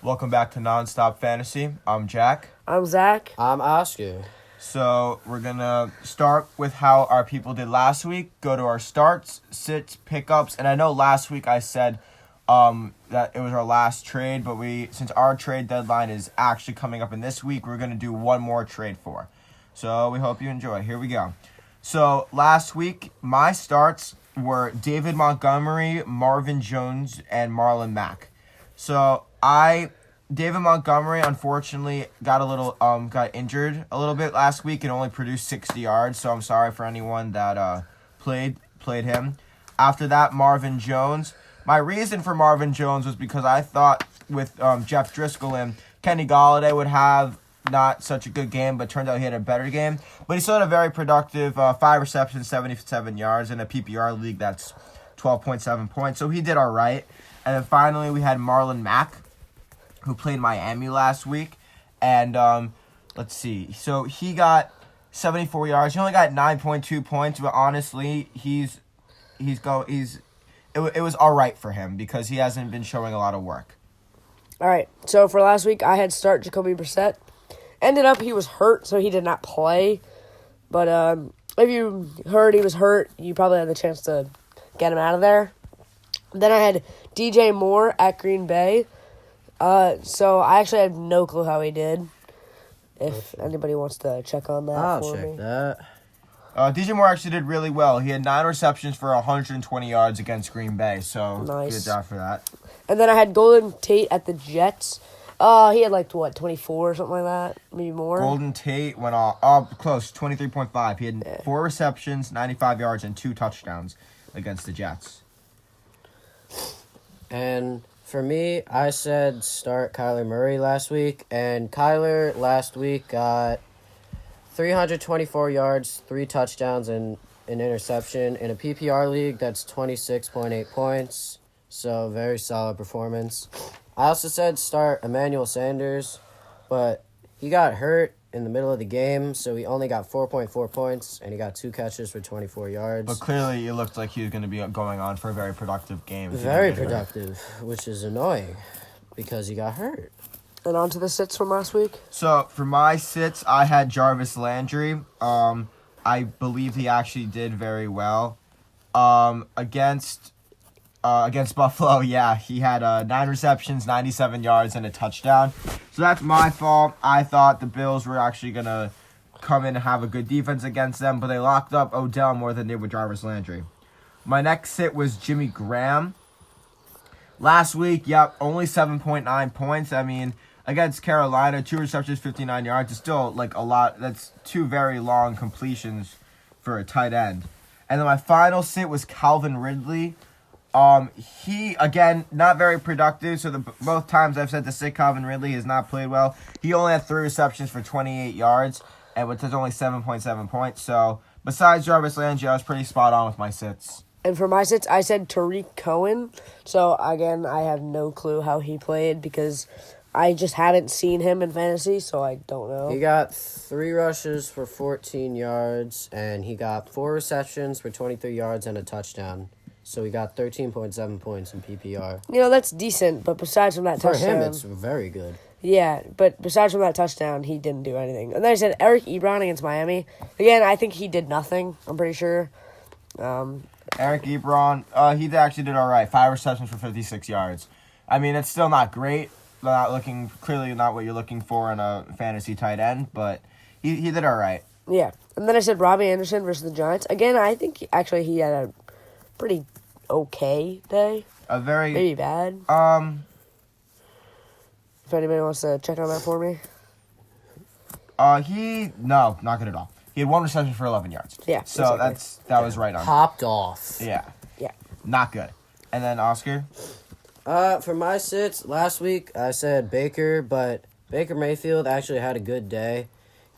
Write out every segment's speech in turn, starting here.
Welcome back to Nonstop Fantasy. I'm Jack. I'm Zack. I'm Oscar. So we're going to start with how our people did last week, go to our starts, sits, pickups, and I know last week I said that it was our last trade, but since our trade deadline is actually coming up in this week, we're going to do one more trade for. So we hope you enjoy. Here we go. So last week, my starts were David Montgomery, Marvin Jones, and Marlon Mack. So David Montgomery unfortunately got injured a little bit last week and only produced 60 yards. So I'm sorry for anyone that played him. After that, Marvin Jones. My reason for Marvin Jones was because I thought with Jeff Driscoll and Kenny Golladay would have not such a good game, but turned out he had a better game. But he still had a very productive 5 receptions, 77 yards in a PPR league. That's 12.7 points. So he did all right. And then finally, we had Marlon Mack, who played Miami last week. And let's see. So he got 74 yards. He only got 9.2 points, but honestly, it was all right for him because he hasn't been showing a lot of work. All right, so for last week, I had start Jacoby Brissett. Ended up he was hurt, so he did not play. But if you heard he was hurt, you probably had the chance to get him out of there. Then I had DJ Moore at Green Bay. So I actually have no clue how he did. If anybody wants to check on that I'll for check me. that. DJ Moore actually did really well. He had 9 receptions for 120 yards against Green Bay, so Nice. Good job for that. And then I had Golden Tate at the Jets. He had 24 or something like that, maybe more. Golden Tate went off close, 23.5. He had 4 receptions, 95 yards, and 2 touchdowns against the Jets. And for me, I said start Kyler Murray last week, and Kyler last week got 324 yards, 3 touchdowns, and an interception. In a PPR league, that's 26.8 points, so very solid performance. I also said start Emmanuel Sanders, but he got hurt in the middle of the game, so he only got 4.4 points, and he got 2 catches for 24 yards. But clearly, it looked like he was going to be going on for a very productive game. Very productive, which is annoying because he got hurt. And on to the sits from last week. So, for my sits, I had Jarvis Landry. I believe he actually did very well. Against Buffalo, yeah, he had 9 receptions, 97 yards, and a touchdown. So that's my fault. I thought the Bills were actually going to come in and have a good defense against them, but they locked up Odell more than they did with Jarvis Landry. My next sit was Jimmy Graham. Last week, only 7.9 points. I mean, against Carolina, 2 receptions, 59 yards. It's still a lot. That's 2 very long completions for a tight end. And then my final sit was Calvin Ridley. He, again, not very productive, so both times I've said to sit Calvin Ridley has not played well. He only had 3 receptions for 28 yards, and which is only 7.7 points. So, besides Jarvis Landry, I was pretty spot on with my sits. And for my sits, I said Tariq Cohen. So, again, I have no clue how he played because I just haven't seen him in fantasy, so I don't know. He got 3 rushes for 14 yards, and he got 4 receptions for 23 yards and a touchdown. So he got 13.7 points in PPR. That's decent, but besides from that touchdown... For him, it's very good. Yeah, but besides from that touchdown, he didn't do anything. And then I said Eric Ebron against Miami. Again, I think he did nothing, I'm pretty sure. Eric Ebron, he actually did all right. 5 receptions for 56 yards. I mean, it's still not great. Clearly not what you're looking for in a fantasy tight end, but he did all right. Yeah. And then I said Robbie Anderson versus the Giants. Again, I think he had a pretty okay day. Maybe bad. If anybody wants to check on that for me. No, not good at all. He had 1 reception for 11 yards. Yeah. So exactly. that was right on. Popped off. Yeah. Yeah. Not good. And then Oscar? For my sits, last week I said Baker, but Baker Mayfield actually had a good day.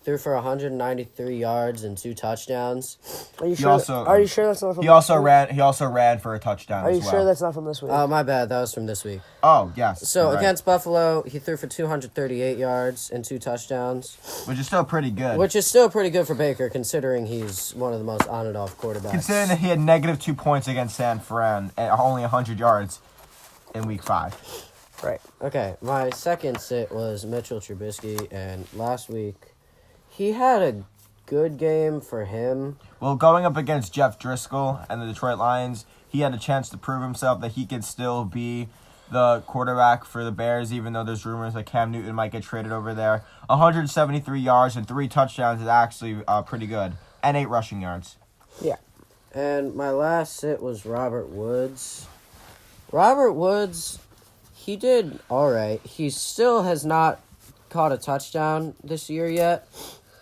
Threw for 193 yards and 2 touchdowns. Are you sure that's not from He also ran for a touchdown Are as you well. sure that's not from this week? Oh, my bad. That was from this week. Oh, yes. So, right. against Buffalo, he threw for 238 yards and 2 touchdowns. Which is still pretty good. Which is still pretty good for Baker, considering he's one of the most on and off quarterbacks. Considering that he had -2 points against San Fran and only 100 yards in week 5. Right. Okay, my second sit was Mitchell Trubisky, and last week he had a good game for him. Well, going up against Jeff Driscoll and the Detroit Lions, he had a chance to prove himself that he could still be the quarterback for the Bears, even though there's rumors that Cam Newton might get traded over there. 173 yards and 3 touchdowns is actually pretty good, and 8 rushing yards. Yeah. And my last sit was Robert Woods. Robert Woods, he did all right. He still has not caught a touchdown this year yet.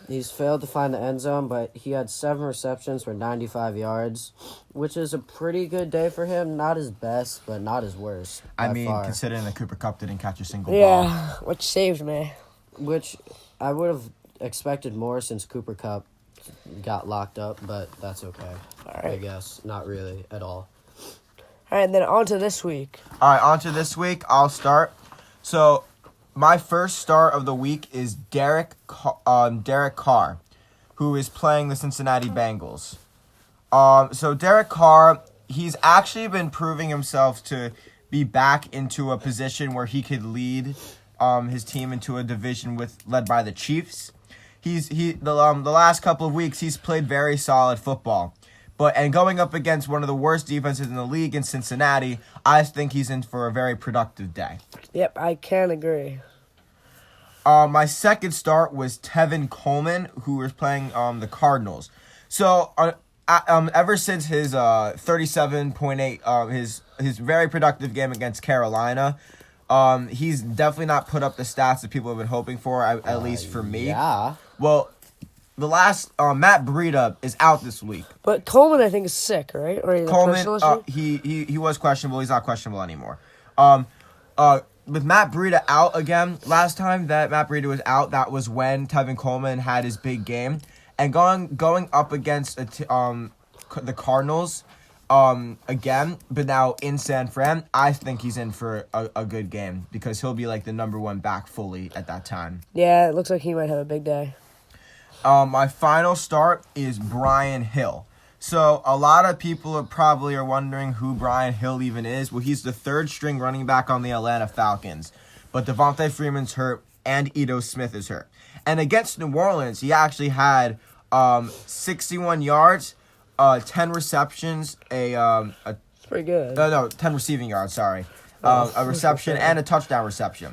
He's failed to find the end zone, but he had 7 receptions for 95 yards, which is a pretty good day for him. Not his best, but not his worst. I by mean, far. considering that Cooper Kupp didn't catch a single ball. Yeah, which saved me. Which I would have expected more since Cooper Kupp got locked up, but that's okay. All right. I guess. Not really at all. All right, and then on to this week. All right, on to this week. I'll start. So, my first start of the week is Derek Carr, who is playing the Cincinnati Bengals. So Derek Carr, he's actually been proving himself to be back into a position where he could lead his team into a division led by the Chiefs. The last couple of weeks he's played very solid football. And going up against one of the worst defenses in the league in Cincinnati, I think he's in for a very productive day. Yep, I can agree. My second start was Tevin Coleman, who was playing the Cardinals. So ever since his 37.8, his very productive game against Carolina, he's definitely not put up the stats that people have been hoping for, at least for me. Yeah. Well, the last Matt Breida is out this week. But Coleman, I think, is sick, right? Or is Coleman, personal issue? he was questionable. He's not questionable anymore. With Matt Breida out again, last time that Matt Breida was out, that was when Tevin Coleman had his big game. And going up against the Cardinals again, but now in San Fran, I think he's in for a good game because he'll be like the number 1 back fully at that time. Yeah, it looks like he might have a big day. My final start is Brian Hill. So a lot of people probably are wondering who Brian Hill even is. Well, he's the 3rd string running back on the Atlanta Falcons. But Devontae Freeman's hurt and Ito Smith is hurt. And against New Orleans, he actually had 61 yards, 10 receptions, It's pretty good. 10 receiving yards, sorry. A reception and a touchdown reception.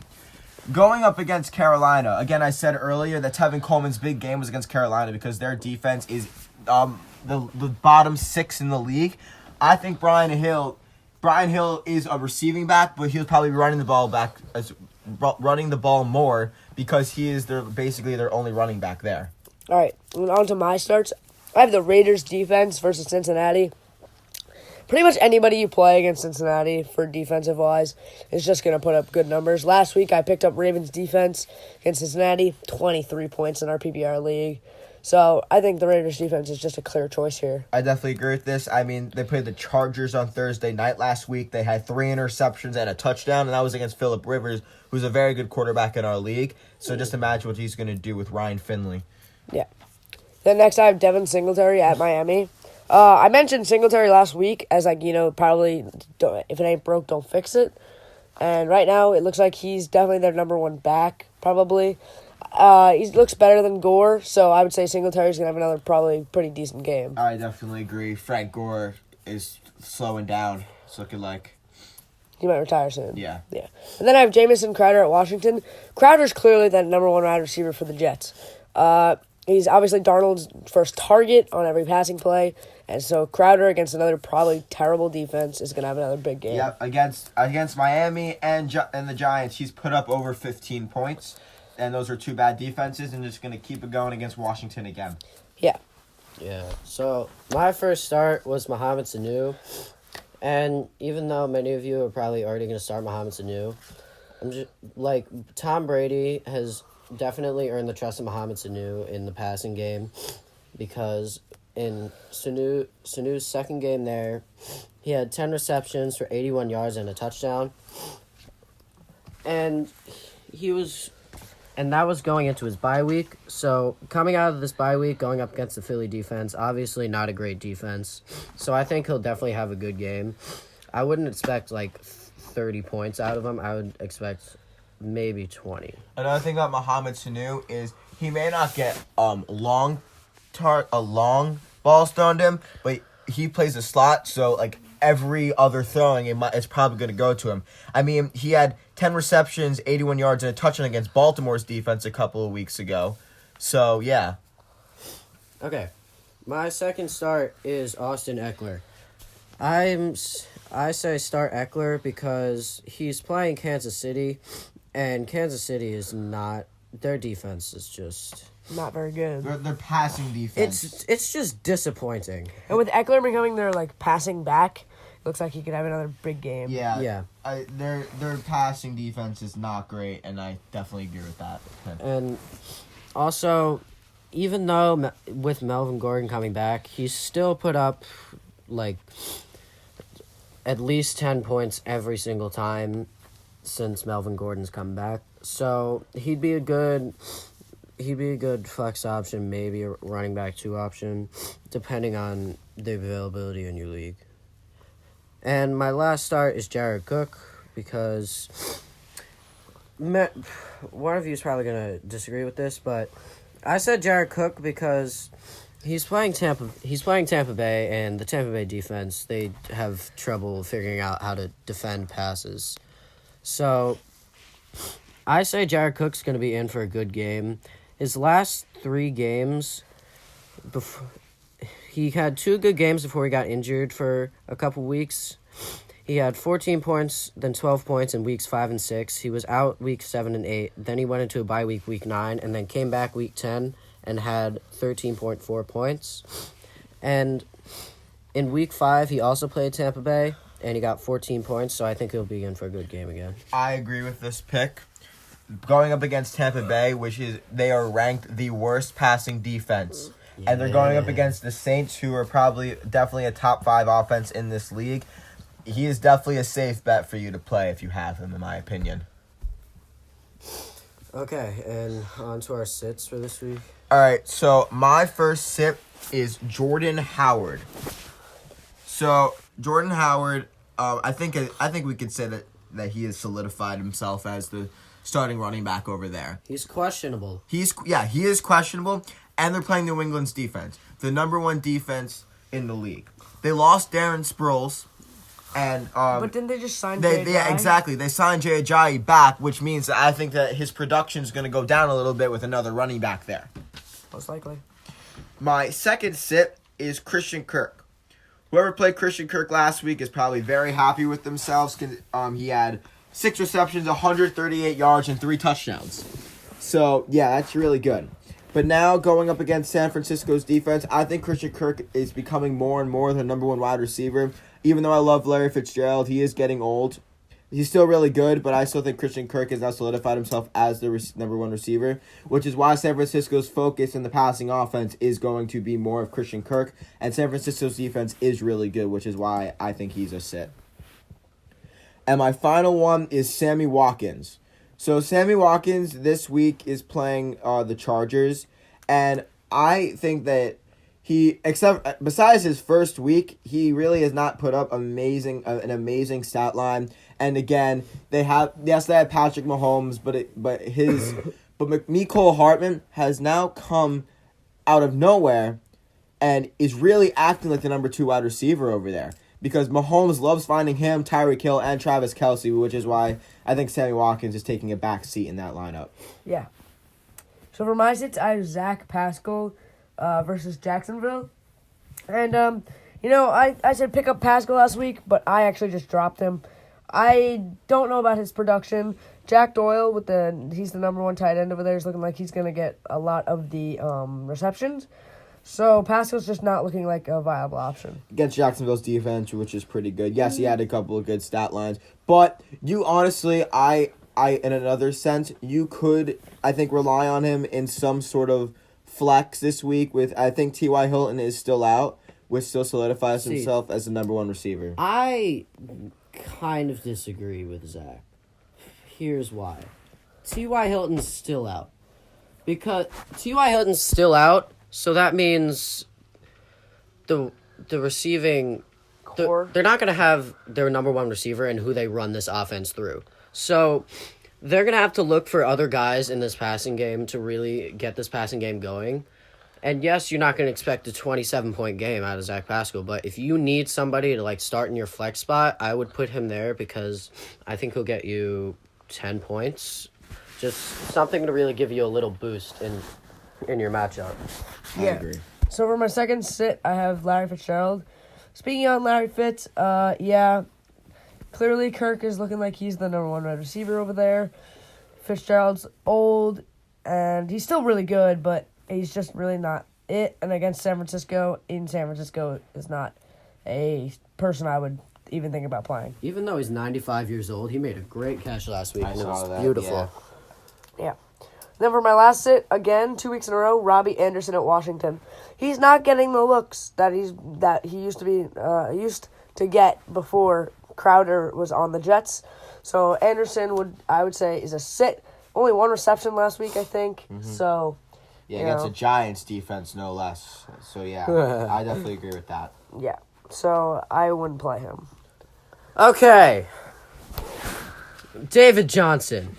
Going up against Carolina, again, I said earlier that Tevin Coleman's big game was against Carolina because their defense is the bottom 6 in the league. I think Brian Hill is a receiving back, but he'll probably be running the ball more because he is basically their only running back there. All right, on to my starts. I have the Raiders defense versus Cincinnati. Pretty much anybody you play against Cincinnati for defensive-wise is just going to put up good numbers. Last week, I picked up Ravens defense against Cincinnati, 23 points in our PPR league. So I think the Raiders defense is just a clear choice here. I definitely agree with this. I mean, they played the Chargers on Thursday night last week. They had 3 interceptions and a touchdown, and that was against Phillip Rivers, who's a very good quarterback in our league. So just imagine what he's going to do with Ryan Finley. Yeah. Then next I have Devin Singletary at Miami. I mentioned Singletary last week as, probably if it ain't broke, don't fix it. And right now it looks like he's definitely their number 1 back, probably. He looks better than Gore, so I would say Singletary's going to have another probably pretty decent game. I definitely agree. Frank Gore is slowing down. It's looking like he might retire soon. Yeah. And then I have Jamison Crowder at Washington. Crowder's clearly the number 1 wide receiver for the Jets. He's obviously Darnold's first target on every passing play, and so Crowder against another probably terrible defense is going to have another big game. Yeah, against Miami and the Giants, he's put up over 15 points, and those are 2 bad defenses, and just going to keep it going against Washington again. Yeah. Yeah. So my first start was Mohamed Sanu, and even though many of you are probably already going to start Mohamed Sanu, I'm just Tom Brady has definitely earned the trust of Mohamed Sanu in the passing game because in Sanu's second game there, he had 10 receptions for 81 yards and a touchdown. And that was going into his bye week. So coming out of this bye week, going up against the Philly defense, obviously not a great defense. So I think he'll definitely have a good game. I wouldn't expect 30 points out of him. I would expect maybe 20. Another thing about Mohamed Sanu is he may not get a long balls thrown to him, but he plays a slot, so like every other throwing it's probably going to go to him. I mean, he had 10 receptions, 81 yards, and a touchdown against Baltimore's defense a couple of weeks ago. So yeah. Okay, my second start is Austin Eckler. I say start Eckler because he's playing Kansas City, and Kansas City is not. Their defense is just Not very good. Their passing defense. it's just disappointing. And with Eckler becoming their passing back, looks like he could have another big game. Yeah. Their passing defense is not great, and I definitely agree with that. And also, even though with Melvin Gordon coming back, he's still put up at least 10 points every single time since Melvin Gordon's come back. So he'd be a good flex option, maybe a running back 2 option, depending on the availability in your league. And my last start is Jared Cook because one of you is probably gonna disagree with this, but I said Jared Cook because he's playing Tampa Bay, and the Tampa Bay defense, they have trouble figuring out how to defend passes. So I say Jared Cook's going to be in for a good game. His last 3 games, he had 2 good games before he got injured for a couple weeks. He had 14 points, then 12 points in weeks 5 and 6. He was out week 7 and 8. Then he went into a bye week 9, and then came back week 10 and had 13.4 points. And in week 5, he also played Tampa Bay, and he got 14 points, so I think he'll be in for a good game again. I agree with this pick. Going up against Tampa Bay, they are ranked the worst passing defense. And they're going up against the Saints, who are definitely a top 5 offense in this league. He is definitely a safe bet for you to play if you have him, in my opinion. Okay, and on to our sits for this week. All right, so my first sit is Jordan Howard. So Jordan Howard, I think we could say that he has solidified himself as the starting running back over there. He's questionable. He is questionable, and they're playing New England's defense, the number 1 defense in the league. They lost Darren Sproles, and but didn't they just sign Jay Ajayi? Yeah, exactly. They signed Jay Ajayi back, which means that I think that his production is going to go down a little bit with another running back there. Most likely. My second sit is Christian Kirk. Whoever played Christian Kirk last week is probably very happy with themselves. He had 6 receptions, 138 yards, and 3 touchdowns. So, yeah, that's really good. But now, going up against San Francisco's defense, I think Christian Kirk is becoming more and more the number 1 wide receiver. Even though I love Larry Fitzgerald, he is getting old. He's still really good, but I still think Christian Kirk has now solidified himself as the number 1 receiver, which is why San Francisco's focus in the passing offense is going to be more of Christian Kirk, and San Francisco's defense is really good, which is why I think he's a sit. And my final one is Sammy Watkins. So Sammy Watkins this week is playing the Chargers, and I think that besides his first week, he really has not put up an amazing stat line. And again, they had Patrick Mahomes, but Mecole Hardman has now come out of nowhere and is really acting like the number 2 wide receiver over there. Because Mahomes loves finding him, Tyreek Hill, and Travis Kelce, which is why I think Sammy Watkins is taking a back seat in that lineup. Yeah. So for my sits, I have Zach Pascal versus Jacksonville. And, I said pick up Pascal last week, but I actually just dropped him. I don't know about his production. Jack Doyle, he's the number 1 tight end over there, is looking like he's going to get a lot of the receptions. So Pascal's just not looking like a viable option. Against Jacksonville's defense, which is pretty good. Yes, he had a couple of good stat lines. But you honestly, I in another sense, you could, I think, rely on him in some sort of flex this week with, I think T.Y. Hilton is still out, which still solidifies himself as the number 1 receiver. I kind of disagree with Zach. Here's why. T.Y. Hilton's still out. Because T.Y. Hilton's still out, so that means the receiving core. They're not going to have their number one receiver and who they run this offense through. So they're going to have to look for other guys in this passing game to really get this passing game going. And yes, you're not going to expect a 27-point game out of Zach Pascal, but if you need somebody to start in your flex spot, I would put him there because I think he'll get you 10 points. Just something to really give you a little boost in your matchup. I agree. So for my second sit, I have Larry Fitzgerald. Speaking on Larry Fitz, yeah, clearly Kirk is looking like he's the number one wide receiver over there. Fitzgerald's old, and he's still really good, but he's just really not it. And against San Francisco, is not a person I would even think about playing. Even though he's 95 years old, he made a great catch last week, I and it saw was that, beautiful. Yeah. Then for my last sit, again, 2 weeks in a row, Robbie Anderson at Washington. He's not getting the looks that he used to get before Crowder was on the Jets. So Anderson I would say is a sit. Only one reception last week, I think. Mm-hmm. So Yeah, against a Giants defense, no less. So, yeah, I definitely agree with that. yeah. So I wouldn't play him. Okay. David Johnson.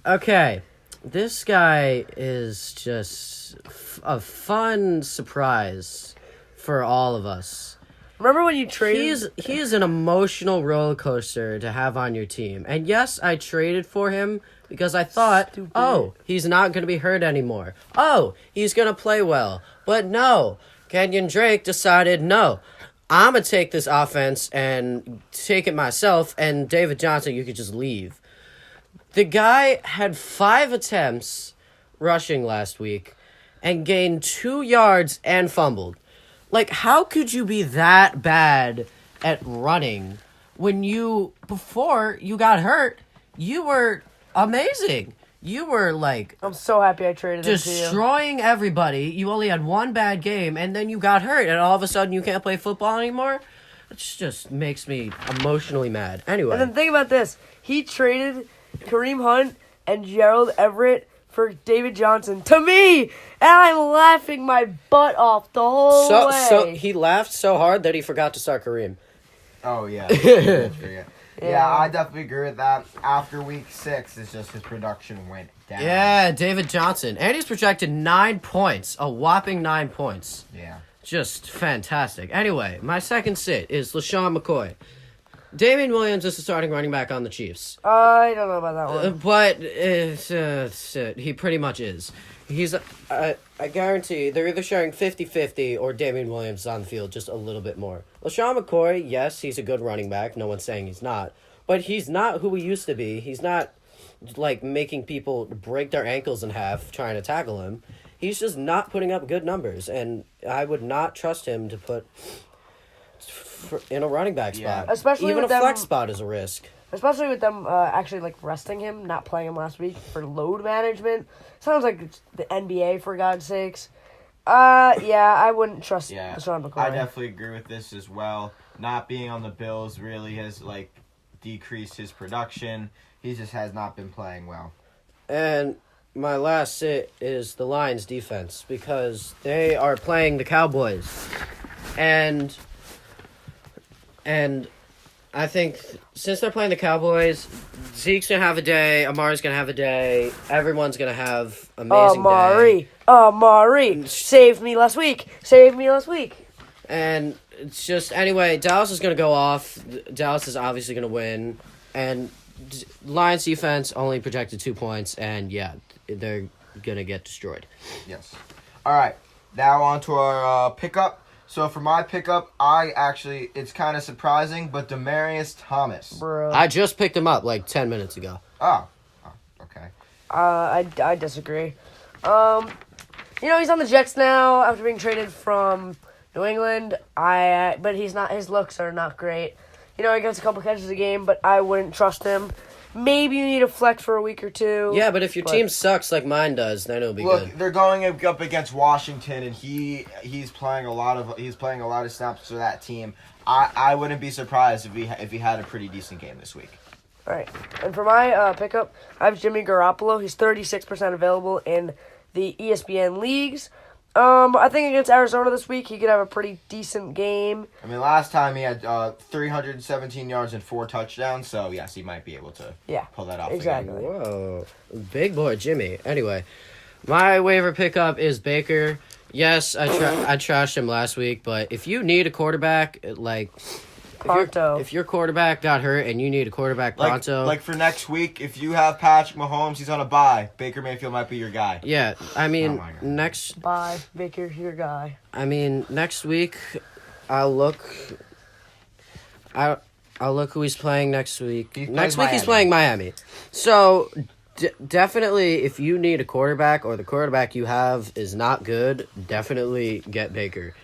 Okay. This guy is just a fun surprise for all of us. Remember when you traded? He is an emotional roller coaster to have on your team. And yes, I traded for him because I thought, oh, he's not going to be hurt anymore. Oh, he's going to play well. But no, Kenyon Drake decided, no, I'm going to take this offense and take it myself, and David Johnson, you could just leave. The guy had 5 attempts rushing last week and gained 2 yards and fumbled. How could you be that bad at running when before you got hurt, you were amazing. You were I'm so happy I traded him to you. destroying everybody. You only had one bad game, and then you got hurt, and all of a sudden you can't play football anymore? It just makes me emotionally mad. Anyway. And then think about this. He traded Kareem Hunt and Gerald Everett for David Johnson to me, and I'm laughing my butt off the whole way. So he laughed so hard that he forgot to start Kareem. Oh, yeah. Yeah, I definitely agree with that. After week 6, it's just his production went down. Yeah, David Johnson. And he's projected 9 points. A whopping 9 points. Yeah. Just fantastic. Anyway, my second sit is LaShawn McCoy. Damian Williams is the starting running back on the Chiefs. I don't know about that one. But he pretty much is. He's, I guarantee, they're either sharing 50-50 or Damian Williams is on the field just a little bit more. LaShawn McCoy, yes, he's a good running back. No one's saying he's not. But he's not who he used to be. He's not, making people break their ankles in half trying to tackle him. He's just not putting up good numbers. And I would not trust him to put in a running back spot. Especially even with a flex spot is a risk. Especially with them actually resting him, not playing him last week for load management. Sounds like it's the NBA, for God's sakes. Yeah, I wouldn't trust LaShawn McCoy. I definitely agree with this as well. Not being on the Bills really has decreased his production. He just has not been playing well. And my last sit is the Lions defense because they are playing the Cowboys. And I think since they're playing the Cowboys, Zeke's going to have a day, Amari's going to have a day, everyone's going to have an amazing day. Amari, saved me last week. And it's just, anyway, Dallas is going to go off. Dallas is obviously going to win. And Lions defense only projected 2 points, and yeah, they're going to get destroyed. Yes. All right, now on to our pickup. So for my pickup, it's kind of surprising, but Demaryius Thomas. Bro. I just picked him up 10 minutes ago. Oh okay. I disagree. He's on the Jets now after being traded from New England. But he's not. His looks are not great. He gets a couple catches a game, but I wouldn't trust him. Maybe you need a flex for a week or two. Yeah, but if your team sucks like mine does, then it'll be good. Look, they're going up against Washington, and he's playing a lot of snaps for that team. I wouldn't be surprised if he had a pretty decent game this week. All right, and for my pickup, I have Jimmy Garoppolo. He's 36% available in the ESPN leagues. I think against Arizona this week, he could have a pretty decent game. I mean, last time he had 317 yards and 4 touchdowns, so yes, he might be able to pull that off exactly. again. Whoa. Big boy Jimmy. Anyway, my waiver pickup is Baker. Yes, I trashed him last week, but if you need a quarterback, like... Pronto. If your quarterback got hurt and you need a quarterback pronto... Like for next week, if you have Patrick Mahomes, he's on a bye. Baker Mayfield might be your guy. Yeah, I mean, Oh my God. next... Bye, Baker, your guy. I mean, next week, I'll look who he's playing next week. Next week he's playing Miami. So, definitely, if you need a quarterback or the quarterback you have is not good, definitely get Baker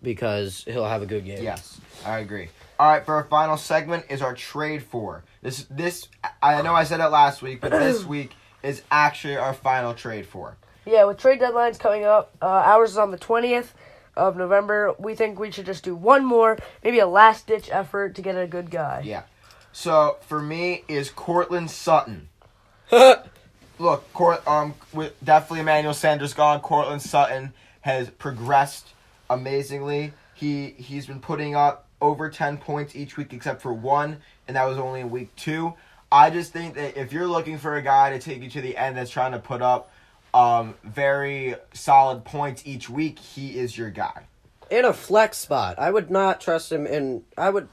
because he'll have a good game. Yes, I agree. All right, for our final segment is our trade for. This I know I said it last week, but this week is actually our final trade for. Yeah, with trade deadlines coming up, ours is on the 20th of November. We think we should just do one more, maybe a last-ditch effort to get a good guy. Yeah. So, for me, is Cortland Sutton. Look, with definitely Emmanuel Sanders gone, Cortland Sutton has progressed amazingly. He's been putting up over 10 points each week except for one, and that was only in week 2. I just think that if you're looking for a guy to take you to the end that's trying to put up very solid points each week, he is your guy. In a flex spot, I would not trust him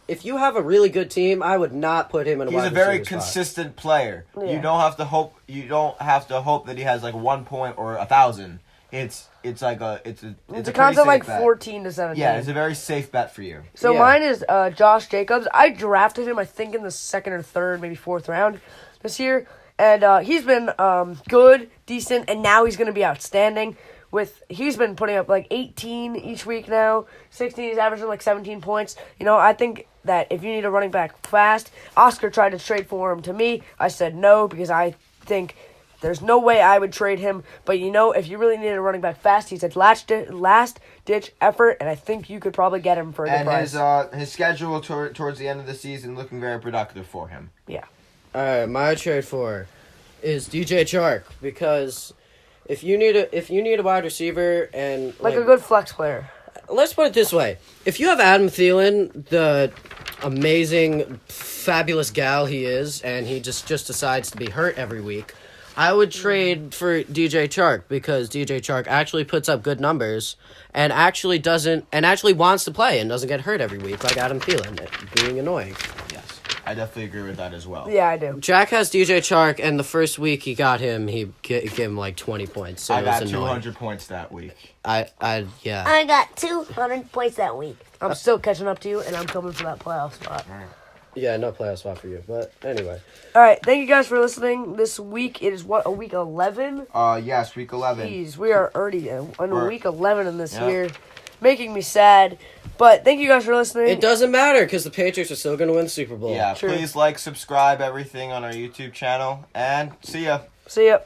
if you have a really good team, I would not put him in a wide He's a very receiver spot. consistent player. Yeah. You don't have to hope that he has like 1 point or 1,000. It's a concept like bet. 14 to 17. Yeah, it's a very safe bet for you. So Yeah. mine is Josh Jacobs. I drafted him, I think, in the 2nd or 3rd, maybe 4th round this year. And he's been good, decent, and now he's going to be outstanding. He's been putting up like 18 each week now. 16, he's averaging like 17 points. You know, I think that if you need a running back fast, Oscar tried to trade for him to me. I said no because I think there's no way I would trade him. But, you know, if you really need a running back fast, he said last-ditch effort, and I think you could probably get him for a good price. And his schedule towards the end of the season looking very productive for him. Yeah. All right, my trade for is DJ Chark because if you need a wide receiver and Like a good flex player. let's put it this way: if you have Adam Thielen, the amazing, fabulous gal he is, and he just decides to be hurt every week, I would trade for DJ Chark because DJ Chark actually puts up good numbers and actually wants to play and doesn't get hurt every week like Adam Thielen, being annoying. Yes, I definitely agree with that as well. Yeah, I do. Jack has DJ Chark, and the first week he got him, he gave him like 20 points. So I it was got annoying. 200 points that week. Yeah. I got 200 points that week. I'm still catching up to you, and I'm coming for that playoff spot. Yeah, no playoff spot for you. But anyway. All right, thank you guys for listening. This week, it is a week 11? Yes, week 11. Jeez, we are already on We're- week 11 in this Yeah. year. Making me sad. But thank you guys for listening. It doesn't matter because the Patriots are still going to win the Super Bowl. Yeah, True. please like, subscribe, everything on our YouTube channel, and see ya. See ya.